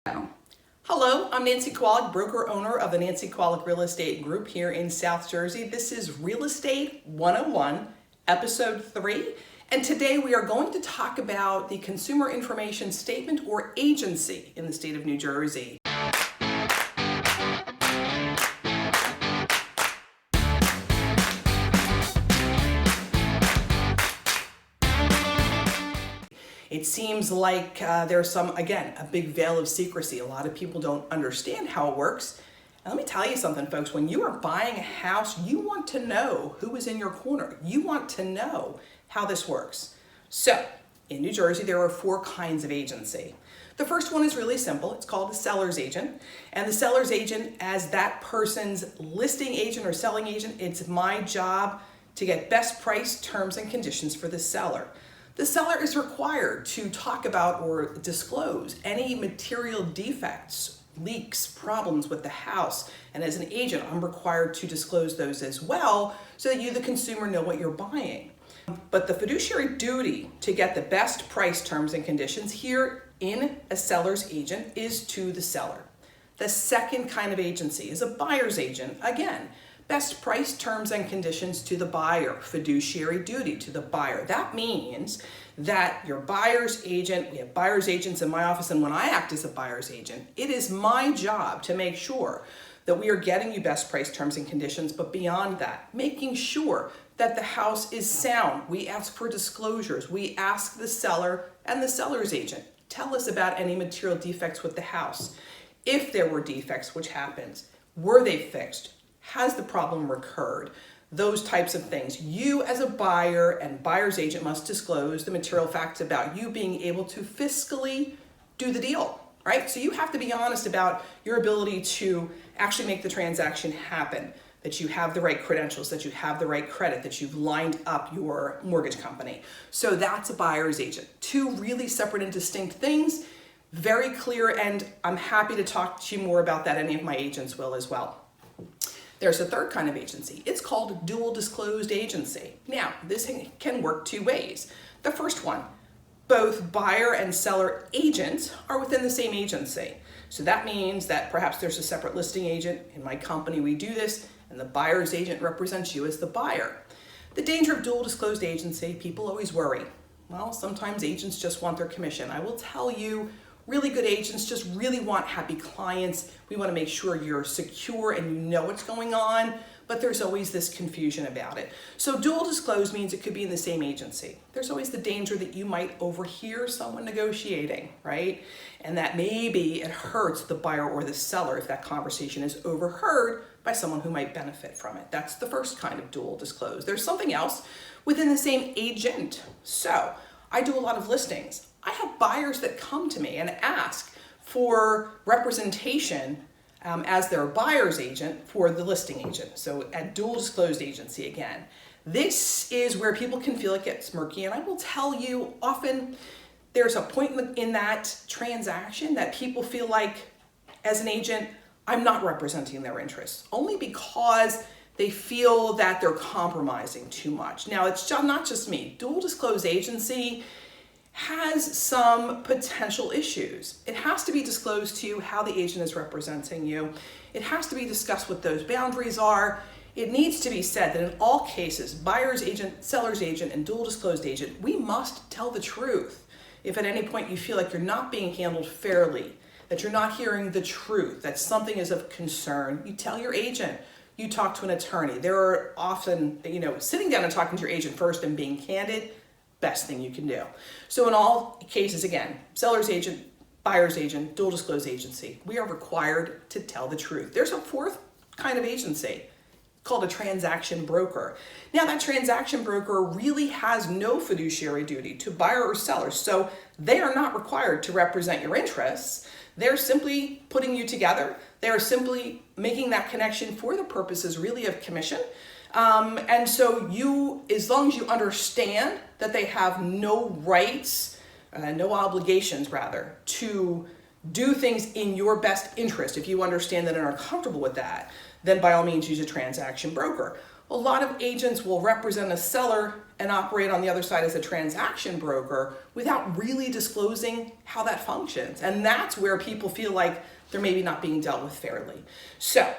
Hello, I'm Nancy Kowalik, broker owner of the Nancy Kowalik Real Estate Group here in South Jersey. This is Real Estate 101, episode 3, and today we are going to talk about the Consumer Information Statement or agency in the state of New Jersey. It seems like there's a big veil of secrecy. A lot of people don't understand how it works. And let me tell you something, folks. When you are buying a house, you want to know who is in your corner. You want to know how this works. So, in New Jersey, there are 4 kinds of agency. The first one is really simple. It's called a seller's agent. And the seller's agent, as that person's listing agent or selling agent, it's my job to get best price, terms, and conditions for the seller. The seller is required to talk about or disclose any material defects, leaks, problems with the house. And as an agent, I'm required to disclose those as well so that you, the consumer, know what you're buying. But the fiduciary duty to get the best price, terms, and conditions here in a seller's agent is to the seller. The second kind of agency is a buyer's agent. Again, best price, terms, and conditions to the buyer. Fiduciary duty to the buyer. That means that your buyer's agent, we have buyer's agents in my office, and when I act as a buyer's agent, it is my job to make sure that we are getting you best price, terms, and conditions, but beyond that, making sure that the house is sound. We ask for disclosures. We ask the seller and the seller's agent, tell us about any material defects with the house. If there were defects, which happens, were they fixed? Has the problem recurred? Those types of things. You as a buyer and buyer's agent must disclose the material facts about you being able to fiscally do the deal, right? So you have to be honest about your ability to actually make the transaction happen, that you have the right credentials, that you have the right credit, that you've lined up your mortgage company. So that's a buyer's agent. 2 really separate and distinct things, very clear, and I'm happy to talk to you more about that. Any of my agents will as well. There's a third kind of agency. It's called dual disclosed agency. Now, this can work 2 ways. The first one, both buyer and seller agents are within the same agency. So that means that perhaps there's a separate listing agent. In my company, we do this, and the buyer's agent represents you as the buyer. The danger of dual disclosed agency, people always worry. Well, sometimes agents just want their commission. I will tell you, really good agents just really want happy clients. We want to make sure you're secure and you know what's going on, but there's always this confusion about it. So dual disclosed means it could be in the same agency. There's always the danger that you might overhear someone negotiating, right? And that maybe it hurts the buyer or the seller if that conversation is overheard by someone who might benefit from it. That's the first kind of dual disclosed. There's something else within the same agent. So I do a lot of listings. I have buyers that come to me and ask for representation as their buyer's agent for the listing agent. So at dual disclosed agency again. This is where people can feel it gets murky, and I will tell you often there's a point in that transaction that people feel like as an agent, I'm not representing their interests, only because they feel that they're compromising too much. Now, it's not just me. Dual disclosed agency has some potential issues. It has to be disclosed to you how the agent is representing you. It has to be discussed what those boundaries are. It needs to be said that in all cases, buyer's agent, seller's agent, and dual disclosed agent, we must tell the truth. If at any point you feel like you're not being handled fairly, that you're not hearing the truth, that something is of concern, you tell your agent. You talk to an attorney. There are often, sitting down and talking to your agent first and being candid, best thing you can do. So in all cases, again, seller's agent, buyer's agent, dual disclosed agency, we are required to tell the truth. There's a 4th kind of agency called a transaction broker. Now that transaction broker really has no fiduciary duty to buyer or seller, so they are not required to represent your interests. They're simply putting you together. They are simply making that connection for the purposes really of commission. And so as long as you understand that they have no rights, no obligations rather, to do things in your best interest, if you understand that and are comfortable with that, then by all means use a transaction broker. A lot of agents will represent a seller and operate on the other side as a transaction broker without really disclosing how that functions. And that's where people feel like they're maybe not being dealt with fairly. So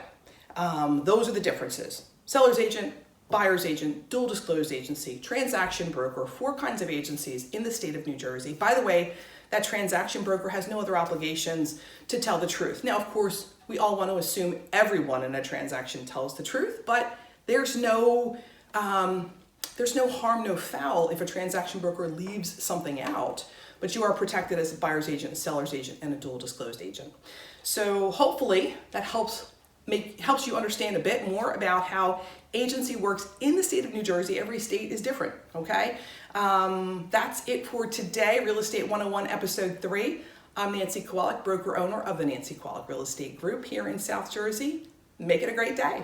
those are the differences. Seller's agent, buyer's agent, dual disclosed agency, transaction broker, 4 kinds of agencies in the state of New Jersey. By the way, that transaction broker has no other obligations to tell the truth. Now, of course, we all want to assume everyone in a transaction tells the truth, but there's no harm, no foul if a transaction broker leaves something out, but you are protected as a buyer's agent, a seller's agent, and a dual disclosed agent. So hopefully that helps you understand a bit more about how agency works in the state of New Jersey. Every state is different, okay? That's it for today, Real Estate 101, Episode 3. I'm Nancy Kowalik, broker owner of the Nancy Kowalik Real Estate Group here in South Jersey. Make it a great day.